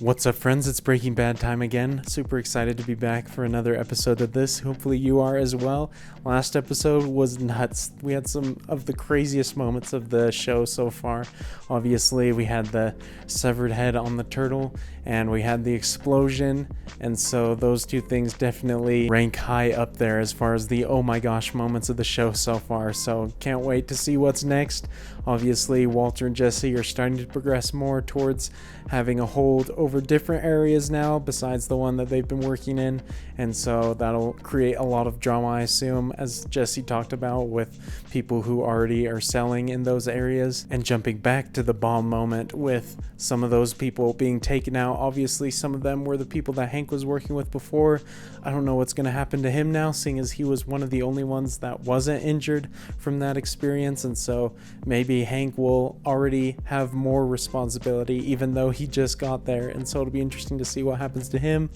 What's up, friends? It's Breaking Bad time again. Super excited to be back for another episode of this. Hopefully you are as well. Last episode was nuts. We had some of the craziest moments of the show so far. Obviously, we had the severed head on the turtle, and we had the explosion, and so those two things definitely rank high up there as far as the oh my gosh moments of the show so far. So can't wait to see what's next. Obviously, Walter and Jesse are starting to progress more towards having a hold over different areas now besides the one that they've been working in, and so that'll create a lot of drama, I assume, as Jesse talked about, with people who already are selling in those areas. And jumping back to the bomb moment with some of those people being taken out, obviously some of them were the people that Hank was working with before. I don't know what's going to happen to him now, seeing as he was one of the only ones that wasn't injured from that experience, and so maybe Hank will already have more responsibility even though he just got there, and so it'll be interesting to see what happens to him.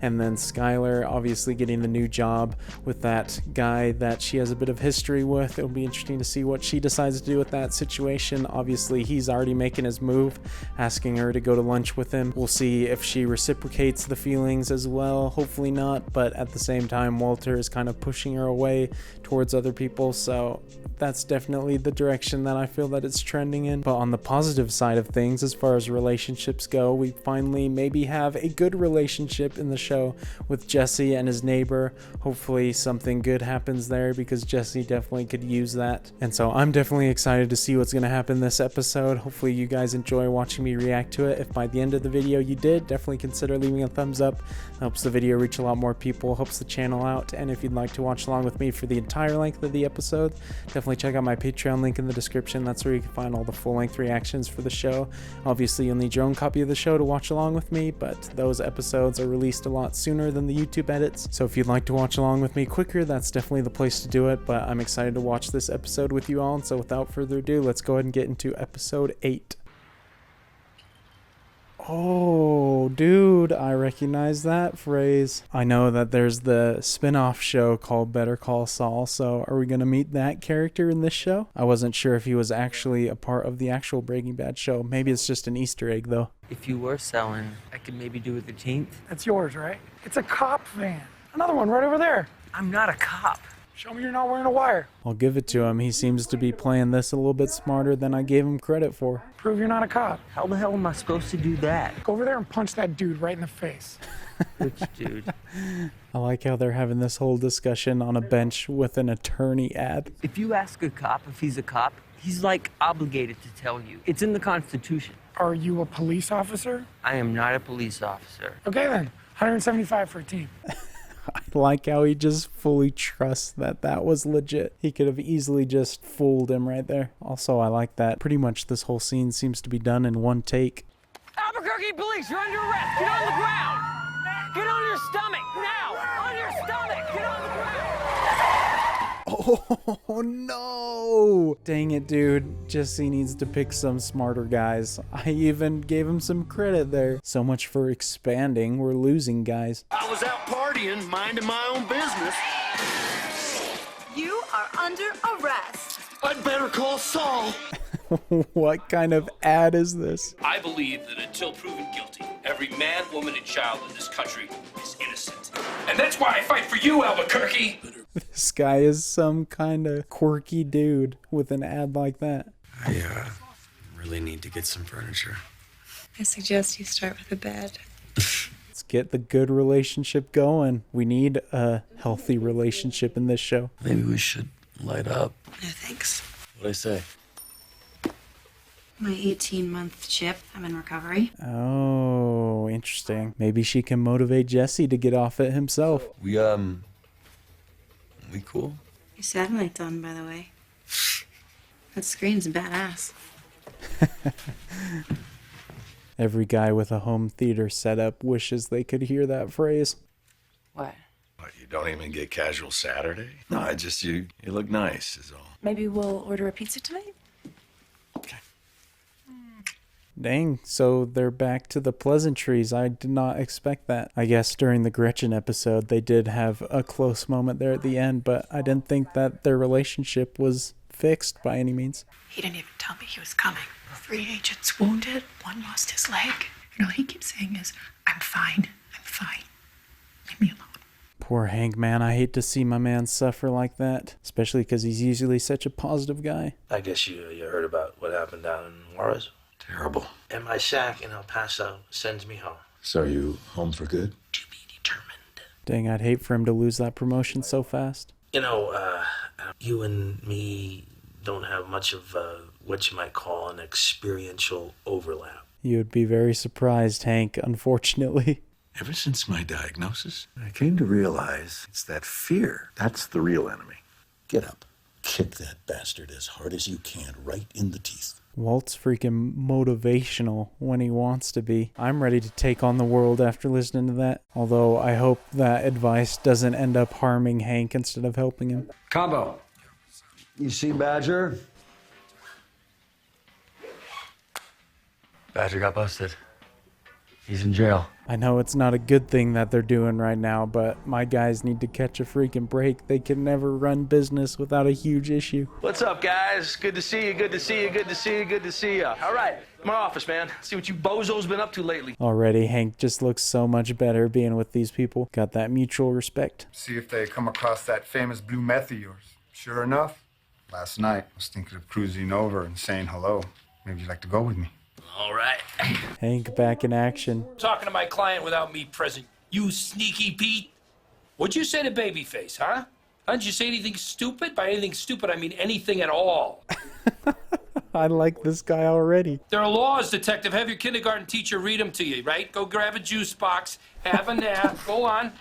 And then Skylar obviously getting the new job with that guy that she has a bit of history with. It'll be interesting to see what she decides to do with that situation. Obviously he's already making his move, asking her to go to lunch with him. We'll see if she reciprocates the feelings as well. Hopefully not, but at the same time Walter is kind of pushing her away towards other people, so that's definitely the direction that I feel that it's trending in. But on the positive side of things, as far as relationships go, we finally maybe have a good relationship in the show with Jesse and his neighbor. Hopefully something good happens there, because Jesse definitely could use that. And so I'm definitely excited to see what's going to happen this episode. Hopefully you guys enjoy watching me react to it. If by the end of the video you did, definitely consider leaving a thumbs up. Helps the video reach a lot more people, helps the channel out. And if you'd like to watch along with me for the entire length of the episode, definitely check out my Patreon link in the description. That's where you can find all the full-length reactions for the show. Obviously you'll need your own copy of the show to watch along with me, but those episodes are released a lot sooner than the YouTube edits. So if you'd like to watch along with me quicker, that's definitely the place to do it. But I'm excited to watch this episode with you all, and so without further ado, let's go ahead and get into episode 8. Oh, dude, I recognize that phrase. I know that there's the spin-off show called Better Call Saul, so are we going to meet that character in this show? I wasn't sure if he was actually a part of the actual Breaking Bad show. Maybe it's just an Easter egg, though. If you were selling, I could maybe do with the 13th. That's yours, right? It's a cop van. Another one right over there. I'm not a cop. Show me you're not wearing a wire. I'll give it to him. He seems to be playing this a little bit smarter than I gave him credit for. Prove you're not a cop. How the hell am I supposed to do that? Go over there and punch that dude right in the face. Which dude? I like how they're having this whole discussion on a bench with an attorney ad. If you ask a cop if he's a cop, he's like obligated to tell you. It's in the Constitution. Are you a police officer? I am not a police officer. Okay then, 175 for a team. I like how he just fully trusts that that was legit. He could have easily just fooled him right there. Also, I like that pretty much this whole scene seems to be done in one take. Albuquerque police, you're under arrest. Get on the ground. Get on your stomach now. On your stomach. Get on the ground. Oh no! Dang it, dude. Jesse needs to pick some smarter guys. I even gave him some credit there. So much for expanding. We're losing guys. I was out partying, minding my own business. You are under arrest. I'd better call Saul. What kind of ad is this? I believe that until proven guilty, every man, woman, and child in this country is innocent. And that's why I fight for you, Albuquerque! This guy is some kind of quirky dude with an ad like that. I really need to get some furniture. I suggest you start with a bed. Let's get the good relationship going. We need a healthy relationship in this show. Maybe we should light up. No thanks. What'd I say? My 18-month chip. I'm in recovery. Oh, interesting. Maybe she can motivate Jesse to get off it himself. We cool? Your satellite done, by the way. That screen's badass. Every guy with a home theater setup wishes they could hear that phrase. What? What, you don't even get casual Saturday? No, I just, you look nice is all. Maybe we'll order a pizza tonight? Dang, so they're back to the pleasantries. I did not expect that. I guess during the Gretchen episode, they did have a close moment there at the end, but I didn't think that their relationship was fixed by any means. He didn't even tell me he was coming. 3 agents wounded, 1 lost his leg. And all he keeps saying is, I'm fine. I'm fine. Leave me alone. Poor Hank, man. I hate to see my man suffer like that, especially because he's usually such a positive guy. I guess you heard about what happened down in Juarez? Terrible. And my shack in El Paso sends me home. So are you home for good? To be determined. Dang, I'd hate for him to lose that promotion so fast. You know, you and me don't have much of what you might call an experiential overlap. You would be very surprised, Hank, unfortunately. Ever since my diagnosis, I came to realize it's that fear. That's the real enemy. Get up. Kick that bastard as hard as you can, right in the teeth. Walt's freaking motivational when he wants to be. I'm ready to take on the world after listening to that. Although I hope that advice doesn't end up harming Hank instead of helping him. Combo. You see Badger? Badger got busted. He's in jail. I know it's not a good thing that they're doing right now, but my guys need to catch a freaking break. They can never run business without a huge issue. What's up, guys? Good to see you, good to see you, good to see you, good to see you. All right, my office, man. See what you bozos been up to lately. Already, Hank just looks so much better being with these people. Got that mutual respect. See if they come across that famous blue meth of yours. Sure enough, last night I was thinking of cruising over and saying hello. Maybe you'd like to go with me. All right. Hank back in action. Talking to my client without me present. You sneaky Pete. What'd you say to Babyface, huh? Did you say anything stupid? By anything stupid, I mean anything at all. I like this guy already. There are laws, Detective. Have your kindergarten teacher read them to you, right? Go grab a juice box, have a nap, go on.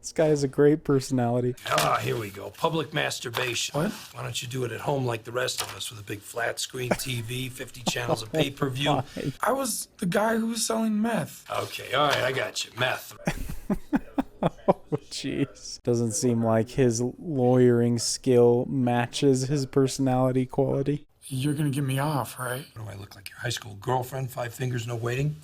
This guy has a great personality. Ah, here we go. Public masturbation. What? Why don't you do it at home like the rest of us with a big flat screen TV, 50 channels of pay-per-view? I was the guy who was selling meth. Okay, all right, I got you. Meth. Oh, jeez. Doesn't seem like his lawyering skill matches his personality quality. You're gonna get me off, right? What do I look like, your high school girlfriend? 5 fingers, no waiting?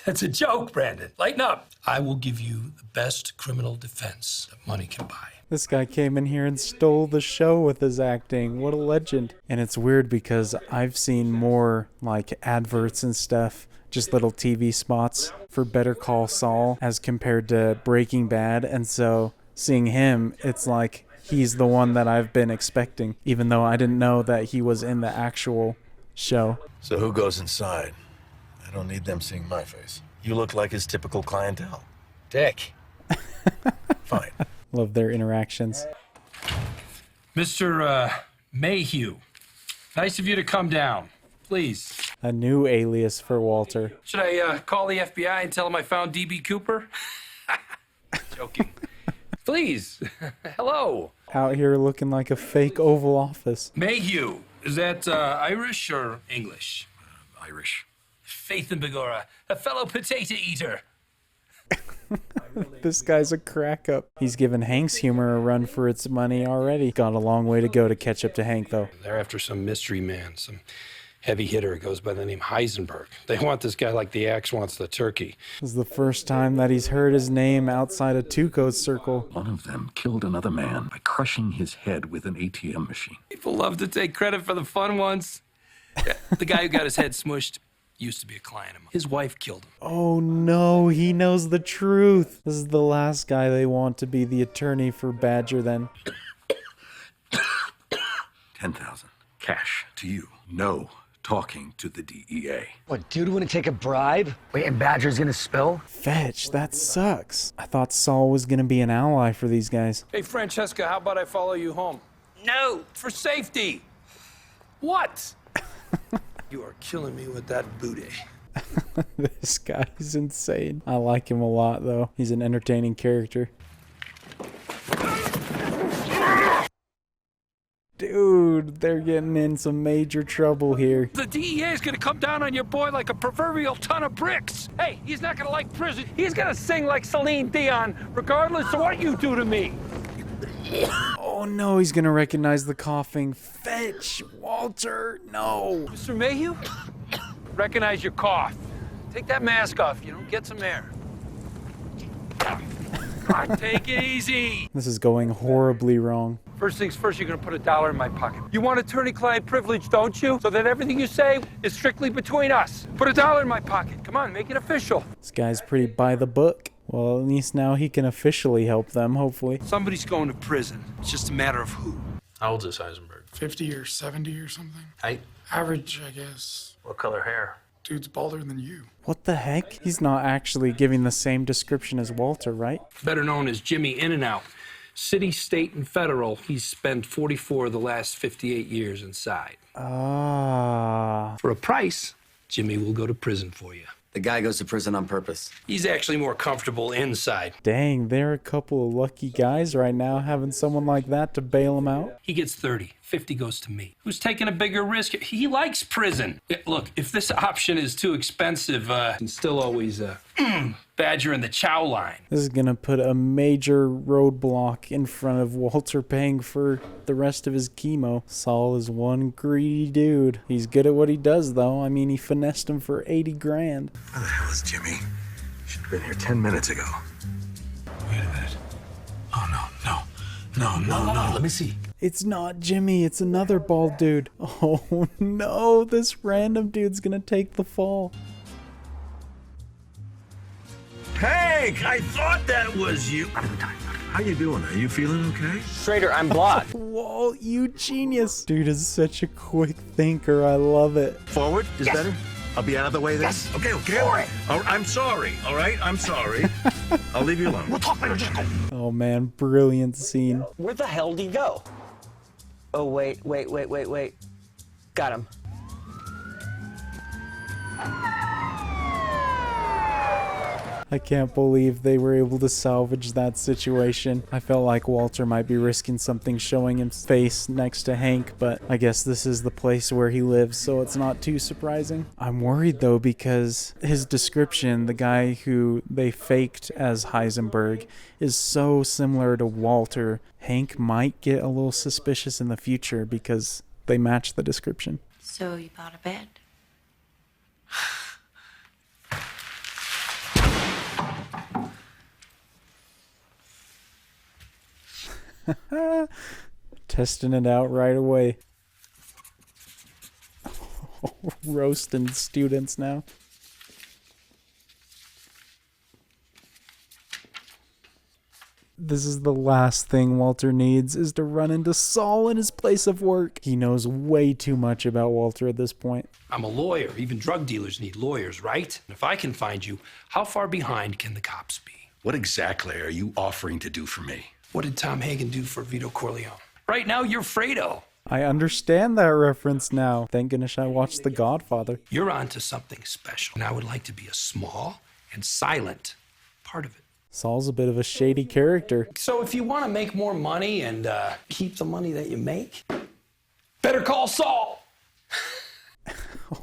That's a joke, Brandon. Lighten up. I will give you the best criminal defense that money can buy. This guy came in here and stole the show with his acting. What a legend. And it's weird because I've seen more like adverts and stuff, just little TV spots for Better Call Saul as compared to Breaking Bad. And so seeing him, it's like he's the one that I've been expecting, even though I didn't know that he was in the actual show. So who goes inside? I don't need them seeing my face. You look like his typical clientele. Dick. Fine. Love their interactions. Mr. Mayhew, nice of you to come down. Please. A new alias for Walter. Should I call the FBI and tell them I found D.B. Cooper? Joking. Please. Hello. Out here looking like a fake Oval Office. Mayhew. Is that Irish or English? Irish. Faith and Begorra, a fellow potato eater. This guy's a crack up. He's given Hank's humor a run for its money already. Got a long way to go to catch up to Hank, though. They're after some mystery man, some heavy hitter goes by the name Heisenberg. They want this guy like the axe wants the turkey. This is the first time that he's heard his name outside of Tuco's circle. One of them killed another man by crushing his head with an ATM machine. People love to take credit for the fun ones. The guy who got his head smushed used to be a client of mine. His wife killed him. Oh no, he knows the truth. This is the last guy they want to be the attorney for Badger then. 10,000 cash to you. No talking to the DEA. What, dude want to take a bribe? Wait, and Badger's gonna spill? Fetch, that sucks. I thought Saul was gonna be an ally for these guys. Hey, Francesca, how about I follow you home? No, for safety. What? You are killing me with that booty. This guy's insane. I like him a lot, though. He's an entertaining character. Dude, they're getting in some major trouble here. The DEA is gonna come down on your boy like a proverbial ton of bricks. Hey, he's not gonna like prison. He's gonna sing like Celine Dion, regardless of what you do to me. Oh no, he's gonna recognize the coughing. Fetch, Walter, no. Mr. Mayhew, recognize your cough. Take that mask off, get some air. Take it easy. This is going horribly wrong. First things first, you're gonna put $1 in my pocket. You want attorney-client privilege, don't you? So that everything you say is strictly between us. Put $1 in my pocket. Come on, make it official. This guy's pretty by the book. Well, at least now he can officially help them, hopefully. Somebody's going to prison. It's just a matter of who. How old is Heisenberg? 50 or 70 or something. Height? Average, I guess. What color hair? Dude's balder than you. What the heck? He's not actually giving the same description as Walter, right? Better known as Jimmy In and Out. City, state, and federal. He's spent 44 of the last 58 years inside. Ah. For a price, Jimmy will go to prison for you. The guy goes to prison on purpose. He's actually more comfortable inside. Dang, they're a couple of lucky guys right now having someone like that to bail him out. He gets 30. 50 goes to me. Who's taking a bigger risk? He likes prison. Look, if this option is too expensive, you can still always badger in the chow line. This is gonna put a major roadblock in front of Walter paying for the rest of his chemo. Saul is one greedy dude. He's good at what he does, though. I mean, he finessed him for 80 grand. Where the hell is Jimmy? Should have been here 10 minutes ago. Wait a minute. Oh, no. Let me see. It's not Jimmy, it's another bald dude. Oh no, this random dude's gonna take the fall. Hank, I thought that was you. How you doing? Are you feeling okay? Schrader, I'm blocked. Whoa, you genius. Dude is such a quick thinker, I love it. Forward is better? I'll be out of the way then? Yes. Okay. Forward. Oh, I'm sorry, all right? I'm sorry. I'll leave you alone. We'll talk later, Jacob. Oh man, brilliant scene. Where the hell did he go? Oh, wait. Got him. I can't believe they were able to salvage that situation. I felt like Walter might be risking something showing his face next to Hank, but I guess this is the place where he lives, so it's not too surprising. I'm worried though because his description, the guy who they faked as Heisenberg, is so similar to Walter. Hank might get a little suspicious in the future because they match the description. So you bought a bed? Testing it out right away. Roasting students now. This is the last thing Walter needs, is to run into Saul in his place of work. He knows way too much about Walter at this point. I'm a lawyer. Even drug dealers need lawyers, right? If I can find you, how far behind can the cops be? What exactly are you offering to do for me? What did Tom Hagen do for Vito Corleone? Right now, you're Fredo. I understand that reference now. Thank goodness I watched The Godfather. You're onto something special, and I would like to be a small and silent part of it. Saul's a bit of a shady character. So if you want to make more money and keep the money that you make, better call Saul.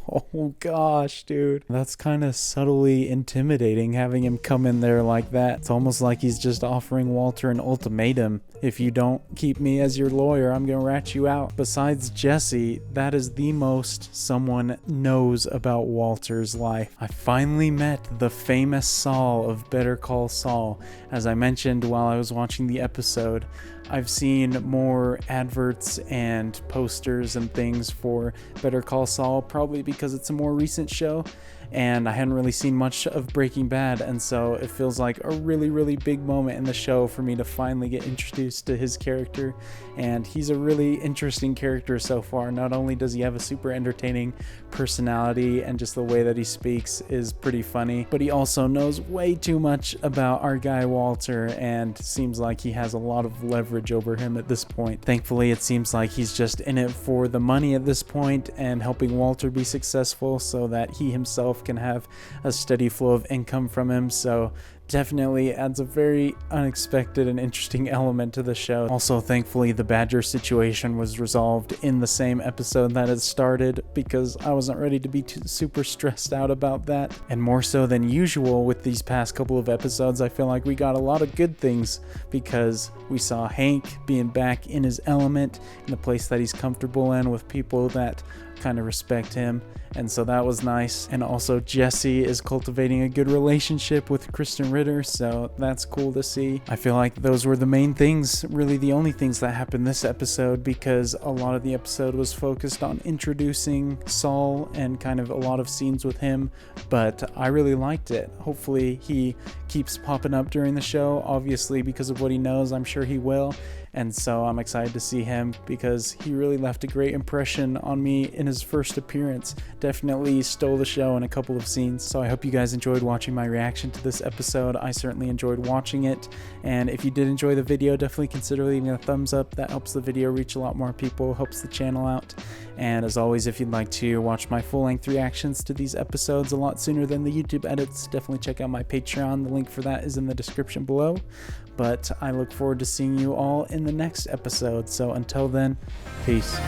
Oh gosh, dude. That's kind of subtly intimidating having him come in there like that. It's almost like he's just offering Walter an ultimatum. If you don't keep me as your lawyer, I'm gonna rat you out. Besides Jesse, that is the most someone knows about Walter's life. I finally met the famous Saul of Better Call Saul. As I mentioned while I was watching the episode, I've seen more adverts and posters and things for Better Call Saul, probably because it's a more recent show, and I hadn't really seen much of Breaking Bad, and so it feels like a really, really big moment in the show for me to finally get introduced to his character, and he's a really interesting character so far. Not only does he have a super entertaining personality and just the way that he speaks is pretty funny, but he also knows way too much about our guy Walter and seems like he has a lot of leverage over him at this point. Thankfully, it seems like he's just in it for the money at this point and helping Walter be successful so that he himself can have a steady flow of income from him. So definitely adds a very unexpected and interesting element to the show. Also, thankfully, the Badger situation was resolved in the same episode that it started because I wasn't ready to be too super stressed out about that. And more so than usual with these past couple of episodes, I feel like we got a lot of good things because we saw Hank being back in his element, in the place that he's comfortable in with people that kind of respect him, and so that was nice. And also Jesse is cultivating a good relationship with Kristen Ritter Ritter, so that's cool to see. I feel like those were the main things, really the only things that happened this episode, because a lot of the episode was focused on introducing Saul and kind of a lot of scenes with him, but I really liked it. Hopefully he keeps popping up during the show, obviously because of what he knows, I'm sure he will. And so I'm excited to see him because he really left a great impression on me in his first appearance. Definitely stole the show in a couple of scenes. So I hope you guys enjoyed watching my reaction to this episode. I certainly enjoyed watching it. And if you did enjoy the video, definitely consider leaving a thumbs up. That helps the video reach a lot more people, helps the channel out. And as always, if you'd like to watch my full-length reactions to these episodes a lot sooner than the YouTube edits, definitely check out my Patreon. The link for that is in the description below. But I look forward to seeing you all in the next episode. So until then, peace.